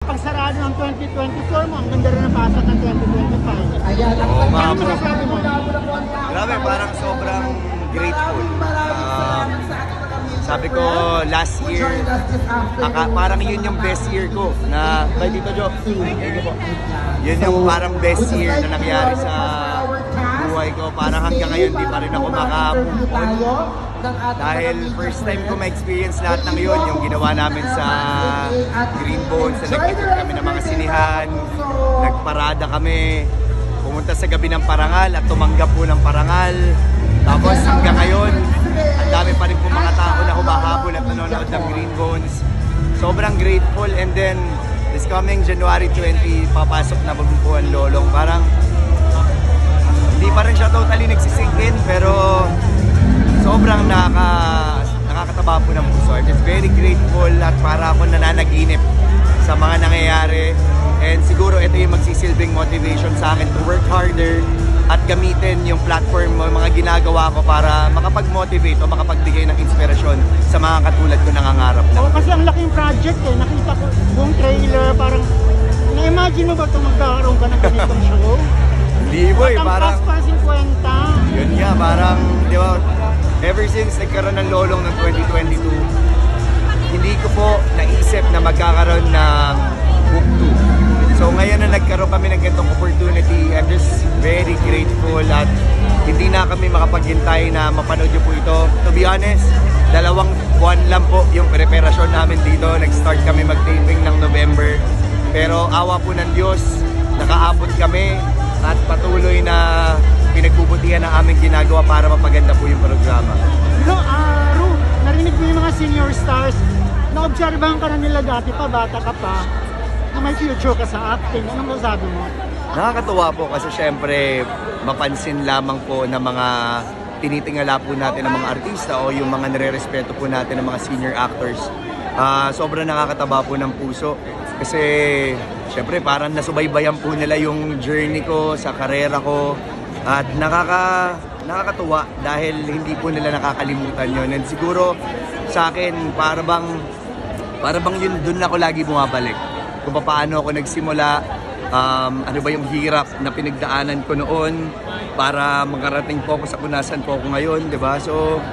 pagsarado ng 2024 mo, ang ganda rin ang pasok ng 2025. Oo nga Ano po. masasabi mo? Grabe, parang sobrang grateful. Sabi ko, last year, parang yun yung best year ko na, by Tito Jo, yun yung parang best year na nangyari sa buhay ko. Parang hanggang ngayon, di pa rin ako maka-move on. Dahil first time ko ma-experience lahat ng yun, yung ginawa namin sa Green Bones, na nag-ikot kami ng mga sinihan, nagparada kami, pumunta sa gabi ng parangal at tumanggap po ng parangal. Tapos hanggang ngayon, ang dami pa rin po mga tao na humahabol at nanonood ng Green Bones. Sobrang grateful, and then this coming January 20, papasok na po ang Lolong. Parang hindi pa rin siya totally nagsisink in, pero sobrang nakakataba po ng puso. I'm just very grateful at para ako nananaginip sa mga nangyayari. And siguro ito yung magsisilbing motivation sa akin to work harder at gamitin yung platform mo, mga ginagawa ko para makapag-motivate o makapagbigay ng inspirasyon sa mga katulad ko nangangarap lang. Oo, kasi ang laking project eh. Nakita ko buong trailer, parang na-imagine mo ba ito magkakaroon ka ng ganitong show? Hindi po eh, parang cast pa 50. yun nga, parang di ba, ever since nagkaroon ng Lolong ng 2022, hindi ko po naisip na magkakaroon ng book 2. So ngayon na nagkaroon kami ng ganitong opportunity, I'm just very grateful at hindi na kami makapaghintay na mapanood nyo po ito. To be honest, 2 buwan lang po yung preparasyon namin dito. Nag-start kami mag-taping ng November. Pero awa po ng Diyos, nakaabot kami at patuloy na pinagbubutihan ang aming ginagawa para mapaganda po yung programa. Ru, narinig mo yung mga senior stars, na-obserbahan ka na nila dati pa, bata ka pa, na may future ka sa acting. Anong masasabi mo? Nakakatuwa po kasi syempre mapansin lamang po na mga tinitingala po natin ng mga artista o yung mga nire-respeto po natin ng mga senior actors. Sobrang nakakataba po ng puso kasi syempre parang nasubaybayan po nila yung journey ko sa karera ko at nakakatuwa dahil hindi po nila nakakalimutan yun. And siguro sa akin para bang yun doon ako lagi bumabalik. Kung paano ako nagsimula, ano ba yung hirap na pinagdaanan ko noon para makarating po ako sa kung nasaan po ako ngayon, di ba? So,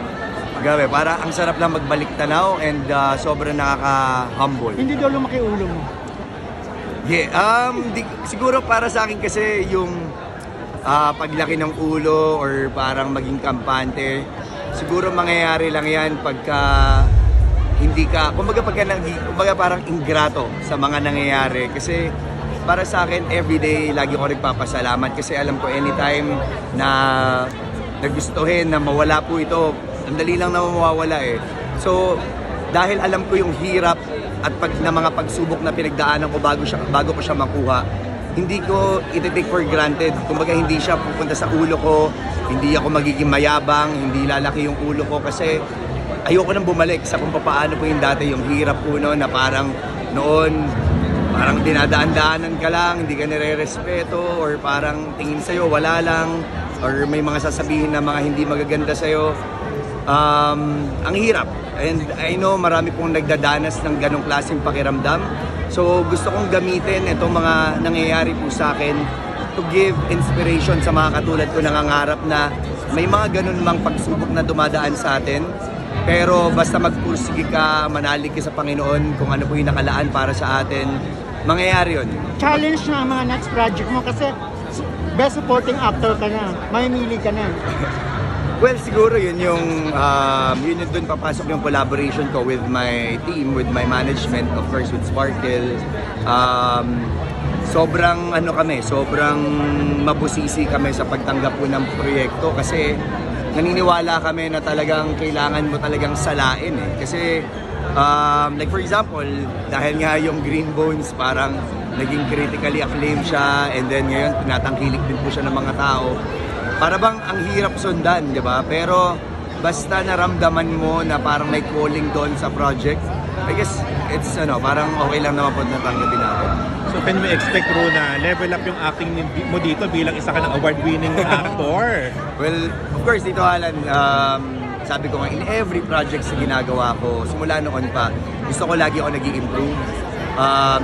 grabe, para ang sarap lang magbalik tanaw and sobrang nakaka-humble. Hindi daw lumaki ulo mo. Yeah, siguro para sa akin kasi yung paglaki ng ulo or parang maging kampante, siguro mangyayari lang yan pagka hindi ka, kumbaga parang ingrato sa mga nangyayari. Kasi para sa akin, everyday, lagi ko nagpapasalamat kasi alam ko anytime na nagustuhin na mawala po ito, ang dali lang na mawawala eh. So, dahil alam ko yung hirap at na mga pagsubok na pinagdaanan ko bago ko siya makuha, hindi ko iti-take for granted. Kumbaga hindi siya pupunta sa ulo ko, hindi ako magiging mayabang, hindi lalaki yung ulo ko kasi ayoko nang bumalik sa kung paano po yung dati, yung hirap po noon na parang noon, parang dinadaan-daanan ka lang, hindi ka nire-respeto or parang tingin sa'yo wala lang or may mga sasabihin na mga hindi magaganda sa'yo. Ang hirap. And I know marami pong nagdadanas ng ganong klaseng pakiramdam. So gusto kong gamitin itong mga nangyayari po sa akin to give inspiration sa mga katulad ko nangangarap na may mga ganon mang pagsubok na dumadaan sa atin. Pero basta magpursige ka, manalig ka sa Panginoon kung ano po yung nakalaan para sa atin, mangyayari yun. Challenge na ang mga next project mo kasi best supporting actor ka na, mamimili ka na. Well, siguro yun yung dun papasok yung collaboration ko with my team, with my management, of course with Sparkle. Sobrang sobrang mabusisi kami sa pagtanggap po ng proyekto kasi naniniwala kami na talagang kailangan mo talagang salain eh. Kasi like for example, dahil nga yung Green Bones parang naging critically acclaimed siya and then ngayon tinatangkilik din po siya ng mga tao. Para bang ang hirap sundan, di ba? Pero basta naramdaman mo na parang may calling doon sa project, I guess it's parang okay lang naman po natanggapin natin. So can we expect, Ru, na level up yung acting mo dito bilang isa ka ng award-winning actor? Well, of course, dito Alan, sabi ko nga, in every project sa ginagawa ko, simula noon pa, gusto ko lagi ako nag-i-improve.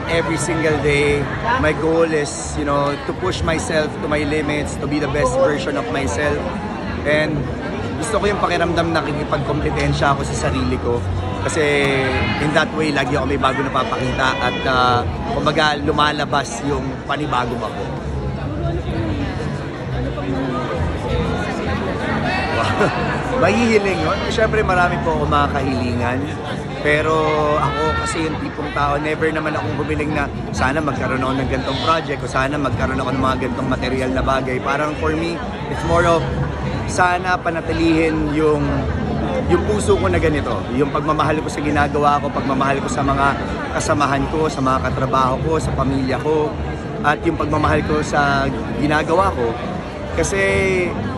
every single day. My goal is, you know, to push myself to my limits, to be the best version of myself. And gusto ko yung pakiramdam na nakikipagkompetensya ako sa sarili ko. Kasi in that way, lagi ako may bago na papakita at kumbaga lumalabas yung panibagong ako. Mahihiling yun. Siyempre marami po ako mga kahilingan. Pero ako kasi yung tipong tao, never naman akong humiling na sana magkaroon ako ng gantong project o sana magkaroon ako ng mga gantong material na bagay. Parang for me, it's more of sana panatilihin yung puso ko na ganito. Yung pagmamahal ko sa ginagawa ko, pagmamahal ko sa mga kasamahan ko, sa mga katrabaho ko, sa pamilya ko, at yung pagmamahal ko sa ginagawa ko. Kasi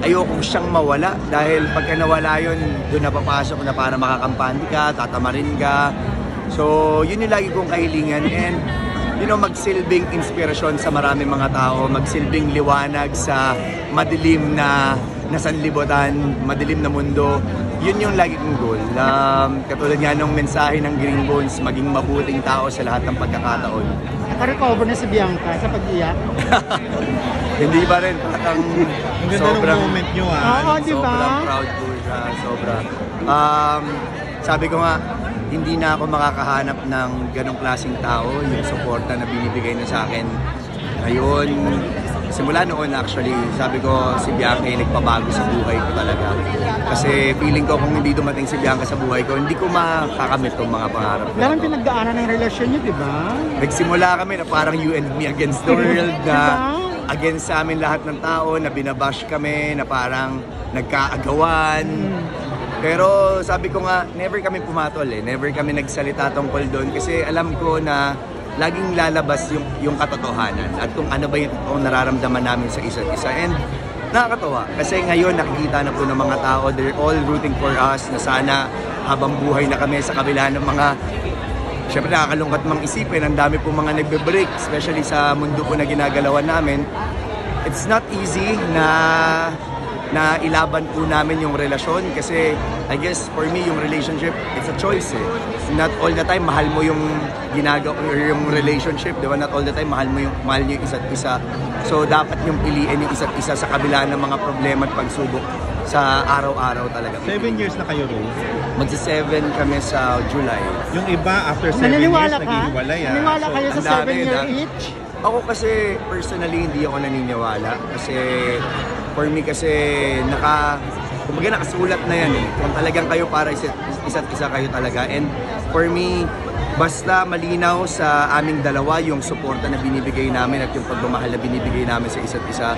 ayoko siyang mawala dahil pagka nawala yun, doon napapasok na para makakampante ka, tatamarin ka. So yun yung lagi kong kahilingan and you know, magsilbing inspirasyon sa maraming mga tao, magsilbing liwanag sa madilim na sanlibutan, madilim na mundo. Yun yung lagi kong goal. Katulad nga nung mensahe ng Green Bones, maging mabuting tao sa lahat ng pagkakataon. Naka-recover na si Bianca sa pag-iyak. Hindi ba rin? Ang ganda ng moment nyo Oo, di ba? Sobrang proud po siya. Sobra. Sabi ko nga, hindi na ako makakahanap ng ganong klaseng tao. Yung suporta na binibigay niya sa akin. Ngayon, simula noon actually, sabi ko si Bianca yung nagpabago sa buhay ko talaga. Kasi feeling ko kung hindi dumating si Bianca sa buhay ko, hindi ko makakamit tong mga pangarap. Parang pinagdaanan ng relasyon niyo, di ba? Nagsimula kami na parang you and me against the world na against sa amin lahat ng tao, na binabash kami, na parang nagkaagawan. Pero sabi ko nga, never kami pumatol eh. Never kami nagsalita tungkol doon kasi alam ko na laging lalabas yung katotohanan at kung ano ba yung nararamdaman namin sa isa't isa. And nakakatawa kasi ngayon nakikita na po ng mga tao, they're all rooting for us na sana habang buhay na kami sa kabila ng mga syempre nakakalungkot mang isipin, ang dami po mga nagbe-break, especially sa mundo po na ginagalawan namin. It's not easy na ilaban po namin yung relasyon kasi I guess for me yung relationship, it's a choice eh. Not all the time mahal mo yung ginagawa or yung relationship, di ba? Not all the time mahal niyo yung isa't isa. So dapat yung piliin yung isa't isa sa kabila ng mga problema at pagsubok sa araw-araw talaga. 7 years na kayo, Rose? Magsi-7 kami sa July. Yung iba after 7 years naghihiwalay. Naniniwala kayo sa 7-year each? Ako kasi personally hindi ako naniniwala kasi for me kasi kumbaga nakasulat na yan eh. Kung talagang kayo para isa't isa kayo talaga. And for me, basta malinaw sa aming dalawa yung suporta na binibigay namin at yung pagmamahal na binibigay namin sa isa't isa.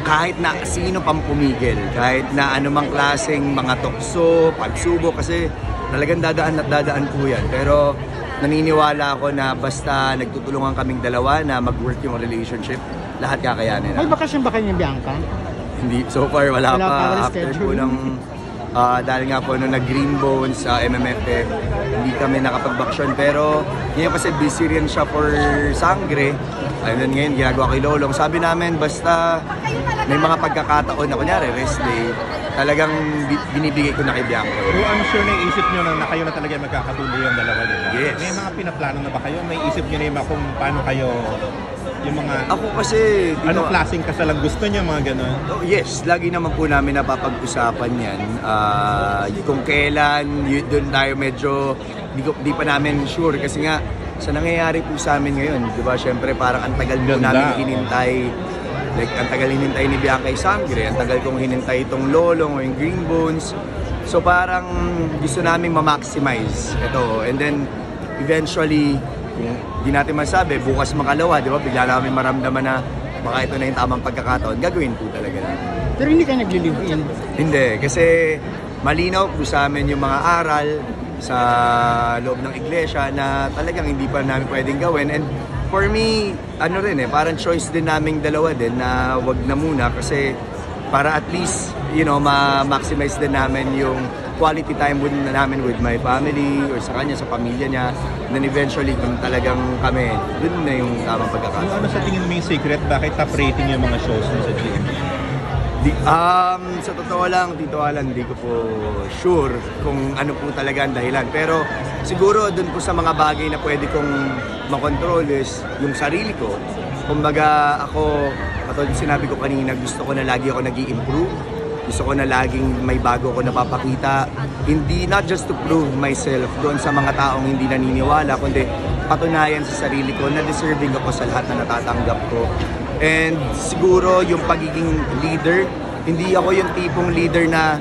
Kahit na sino pang pumigil, kahit na anumang klaseng mga tukso, pagsubok, kasi talagang dadaan at dadaan po yan. Pero naniniwala ako na basta nagtutulungan kaming dalawa na mag-work yung relationship, lahat kakayanin. May bakasyon ba kayo ni Bianca? Hindi, so far wala pa. After schedule. po ng, dahil nga po nung nag-Green Bones sa MMFF, hindi kami nakapag-baksyon. Pero ngayon kasi busy rin siya for Sangre. Ayun ngayon, ginagawa kay Lolong. Sabi namin, basta may mga pagkakataon na kunyari, rest day, talagang binibigay ko na kay Bianca. Pero I'm sure naisip nyo na kayo na talaga magkakatuloy yung dalawa, diba? Yes. May mga pinaplano na ba kayo? May isip nyo na yung kung paano kayo, yung mga... Ako kasi... Anong klaseng kasalang gusto niya, mga gano'n? Oh, yes, lagi naman po namin napapag-usapan yan. Kung kailan, doon tayo medyo, di pa namin sure. Kasi nga, sa nangyayari po sa amin ngayon, di ba, syempre parang ang tagal po namin hinintay. Like, ang tagal hinintay ni Bianca yung Sangre, ang tagal kong hinintay itong Lolong o yung Green Bones. So parang gusto namin ma-maximize ito. And then, eventually, hindi natin masabi, bukas makalawa, di ba? Bigla namin maramdaman na baka ito na yung tamang pagkakataon, gagawin po talaga namin. Pero hindi kayo nagli-live-in? Hindi, kasi malinaw po sa amin yung mga aral sa loob ng iglesia na talagang hindi pa namin pwedeng gawin. And for me, ano rin eh, parang choice din naming dalawa din na wag na muna kasi para at least, you know, ma-maximize din namin yung quality time namin with my family or sa kanya, sa pamilya niya. And then eventually, kung talagang kami, dun na yung tamang pagkakataon. Ano sa tingin mo yung secret? Bakit top rating yung mga shows mo sa GMA? Sa totoo lang, Tito Alan, hindi ko po sure kung ano po talaga ang dahilan. Pero siguro dun po sa mga bagay na pwede kong makontrol is yung sarili ko. Kumbaga ako, katulad sinabi ko kanina, gusto ko na lagi ako nag-i-improve. Gusto ko na laging may bago ko napapakita. Hindi, not just to prove myself doon sa mga taong hindi naniniwala, kundi patunayan sa sarili ko na deserving ako sa lahat na natatanggap ko. And siguro yung pagiging leader, hindi ako yung tipong leader na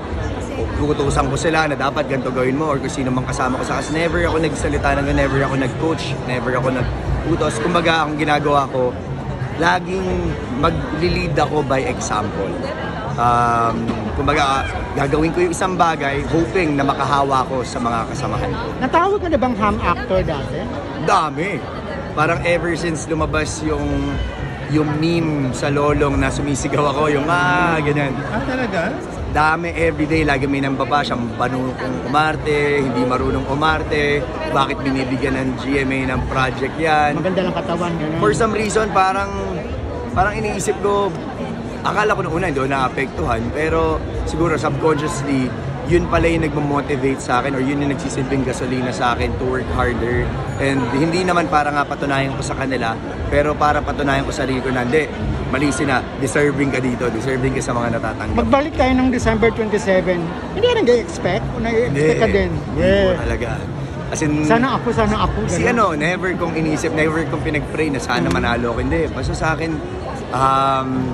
tutusan ko sila na dapat ganito gawin mo or kung sino mang kasama ko sa kasi never ako nagsalita ng never ako nag-coach, never ako nag-utos. Kumbaga, ang ginagawa ko, laging mag-lead ako by example. Kumbaga, gagawin ko yung isang bagay, hoping na makahawa ko sa mga kasamahan ko. Natawag ka na bang ham actor dati? Dami. Parang ever since lumabas yung meme sa lolong na sumisigaw ako, yung ganyan. Talaga? Dami, everyday, lagi may nambaba siyang banukong umarte, hindi marunong umarte, bakit binibigyan ng GMA ng project yan. Maganda lang katawan, gano'n. For some reason, parang iniisip ko, akala ko noong una hindi ako naapektuhan, pero siguro subconsciously, yun pala yung nagmamotivate sa akin or yun yung nagsisilbing gasolina sa akin to work harder. And hindi naman para nga patunayan ko sa kanila, pero para patunayan ko sa sarili ko na hindi, mali sila, deserving ka dito, deserving ka sa mga natatanggap. Magbalik tayo ng December 27, hindi ka nag-expect o nag-expect ka din? Hindi po talaga. As in, sana ako. Si never kong inisip, never kong pinag-pray na sana manalo ako. Hindi, basta sa akin,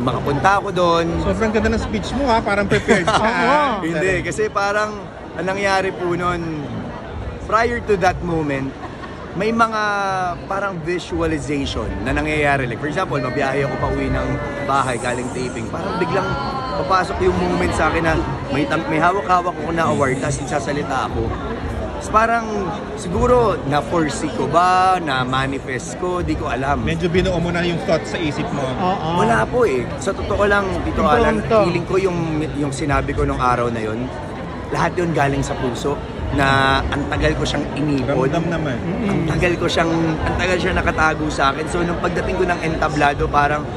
makapunta ako doon. Sobrang ganda ng speech mo parang prepared ka. Hindi, kasi parang ang nangyari po noon, prior to that moment, may mga parang visualization na nangyayari. Like for example, mabiyahe ako pa uwi ng bahay galing taping. Parang biglang papasok yung moment sa akin na may hawak-hawak ako na award, tapos isasalita ako. So parang siguro na-foresee ko ba, na-manifest ko, di ko alam. Medyo binuo mo na yung thoughts sa isip mo. Wala po eh. Sa totoo lang, Tito Alan, feeling ko yung sinabi ko nung araw na yun, lahat yun galing sa puso na ang tagal ko siyang inipon. Ramdam naman. Ang tagal siya nakatago sa akin. So nung pagdating ko ng entablado, parang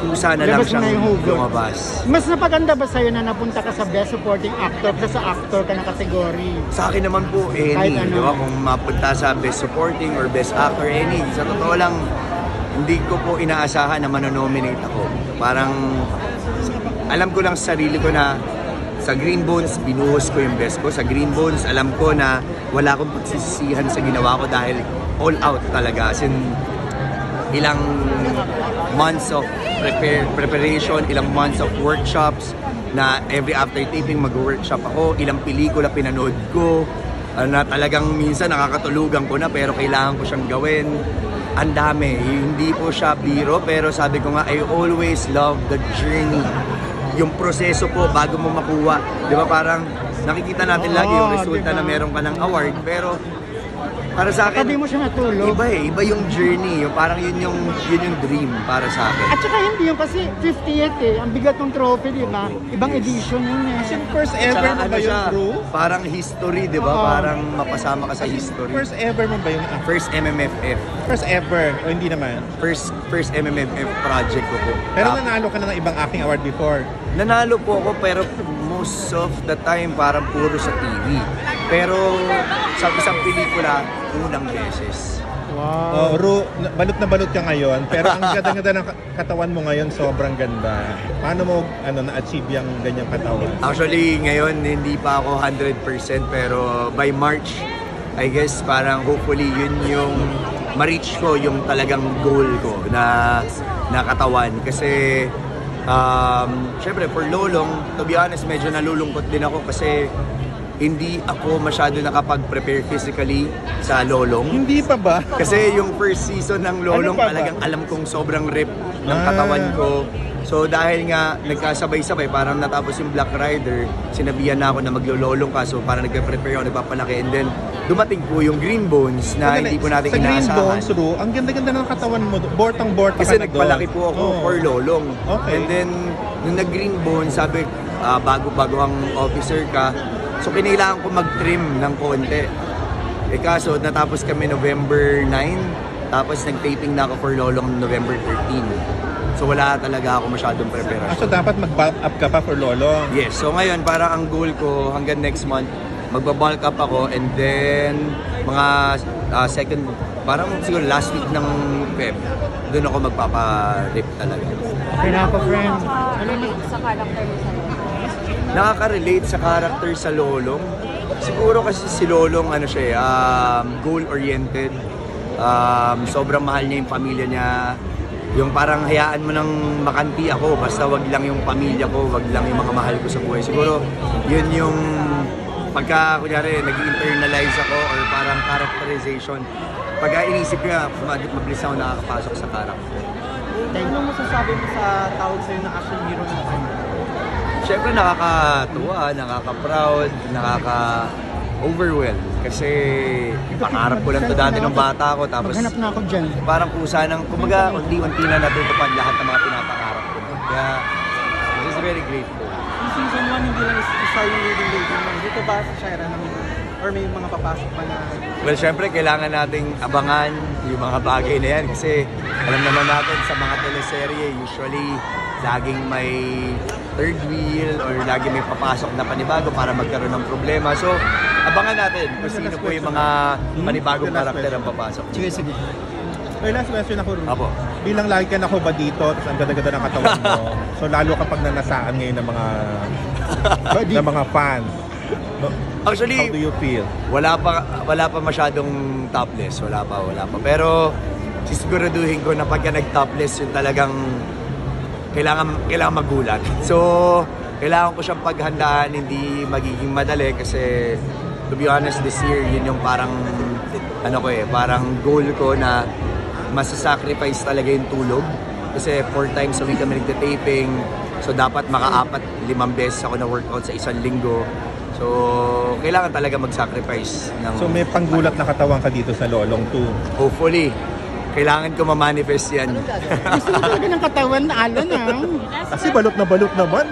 kusa na lang siyang lumabas. Mas napaganda ba sa'yo na napunta ka sa Best Supporting Actor sa actor ka na kategory? Sa akin naman po, any. Ano. Diba? Kung mapunta sa Best Supporting or Best Actor, any. Sa totoo lang, hindi ko po inaasahan na manonominate ako. Parang, alam ko lang sa sarili ko na sa Green Bones, binuhos ko yung best ko. Sa Green Bones, alam ko na wala akong pagsisisihan sa ginawa ko dahil all out talaga. As in, ilang months of preparation, ilang months of workshops na every after taping mag-workshop ako, ilang pelikula pinanood ko na talagang minsan nakakatulugan ko na pero kailangan ko siyang gawin. Ang dami, hindi po siya biro pero sabi ko nga, I always love the journey. Yung proseso po bago mo makuha. Di ba parang nakikita natin lagi yung resulta na meron ka ng award pero para sa akin, Sabi mo siya natulog. Iba yung journey. Parang yun yung dream para sa akin. At saka hindi yung kasi 58 Ang bigat ng trophy, di ba? Ibang edition yun eh. Kasi first ever mo ba yun, Drew? Parang history, di ba? Parang mapasama ka sa history. First ever mo ba yun? First MMFF. First ever? O hindi naman? First MMFF project ko po. Pero nanalo ka na ng ibang acting award before? Nanalo po ako pero most of the time parang puro sa TV. Pero sa isang pelikula, unang beses. Wow. Ru, balot na balot ka ngayon, pero ang ganda-ganda ng katawan mo ngayon, sobrang ganda. Paano mo na-achieve yung ganyang katawan? Actually, ngayon hindi pa ako 100% pero by March, I guess parang hopefully yun yung ma-reach ko yung talagang goal ko na katawan. Kasi syempre for Lolong, to be honest, medyo nalulungkot din ako kasi hindi ako masyado nakapag-prepare physically sa Lolong. Hindi pa ba? Kasi yung first season ng Lolong, talagang alam kong sobrang rip ng katawan ko. So dahil nga nagkasabay-sabay, parang natapos yung Black Rider, sinabihan na ako na maglololong ka. So parang nagpe-prepare ako, nagpapalaki. And then dumating po yung Green Bones na hindi po natin inaasahan. Sa Green Bones, Ru, ang ganda-ganda ng katawan mo. Bortang-borta kasi ka na nagpalaki po ako for Lolong. Okay. And then nung nag-Green Bones, sabi, bago ang officer ka, so kinailangan ko mag-trim ng konti. Kaso natapos kami November 9, tapos nag-taping na ako for Lolong November 13. So wala talaga ako masyadong Ah, preparation. so dapat mag-bulk up ka pa for lolo. Yes, so ngayon parang ang goal ko hanggang next month, magba-bulk up ako and then mga second, parang siguro last week ng Feb, doon ako magpapa-rip talaga. Pinapa-friend. Nakaka-relate sa character mo sa Nakaka-relate sa character sa Lolong. Siguro kasi si Lolong ano siya, goal-oriented. Sobrang mahal niya yung pamilya niya. Yung parang hayaan mo nang makanti ako, basta wag lang yung pamilya ko, wag lang yung mga mahal ko sa buhay. Siguro yun yung pagka kunyari nag-internalize ako or parang characterization. Pagka inisip ko na, mabilis ako nakakapasok sa character. Ano masasabi mo sa tawag sa'yo na action hero ng time? Siyempre nakakatuwa, nakaka-proud, nakaka-overwhelm. Kasi pangarap ko lang to dati nung bata ako. Tapos Maghanap na ako dyan. parang kusa ng, kumbaga, unti-unti na natutupad lahat ng mga pinapangarap ko. Kaya, this is very grateful. Yung season 1, hindi lang isa yung leading lady mo. Dito ba sa Shira naman? Or may mga papasok pa na... Well, syempre, kailangan nating abangan yung mga bagay na yan. Kasi alam naman natin sa mga teleserye, usually, laging may third wheel or laging may papasok na panibago para magkaroon ng problema. So, abangan natin kung sino po yung mga panibagong karakter ang papasok. Sige, sige. Okay, last question ako, Rudy. Apo. Bilang lagi ka nakuba dito, tapos ang ganda-ganda ng katawan mo. So lalo kapag nanasaan ngayon ng mga fans. Actually, How do you feel? wala pa masyadong topless, wala pa. Pero sisiguraduhin ko na pagka nag-topless yung talagang kailangan magulat. So, kailangan ko siyang paghandaan, hindi magiging madali kasi to be honest this year, yun yung parang parang goal ko na masasacrifice talaga yung tulog. Kasi 4 times a week kami nagte-taping. So, dapat maka-4-5 beses ako na workout sa isang linggo. So, kailangan talaga mag-sacrifice ng... So may panggulat na katawan ka dito sa Lolong 2. Hopefully, kailangan ko ma-manifest yan. Gusto mo talaga ng katawan na alon, ah. Kasi balot na balot naman.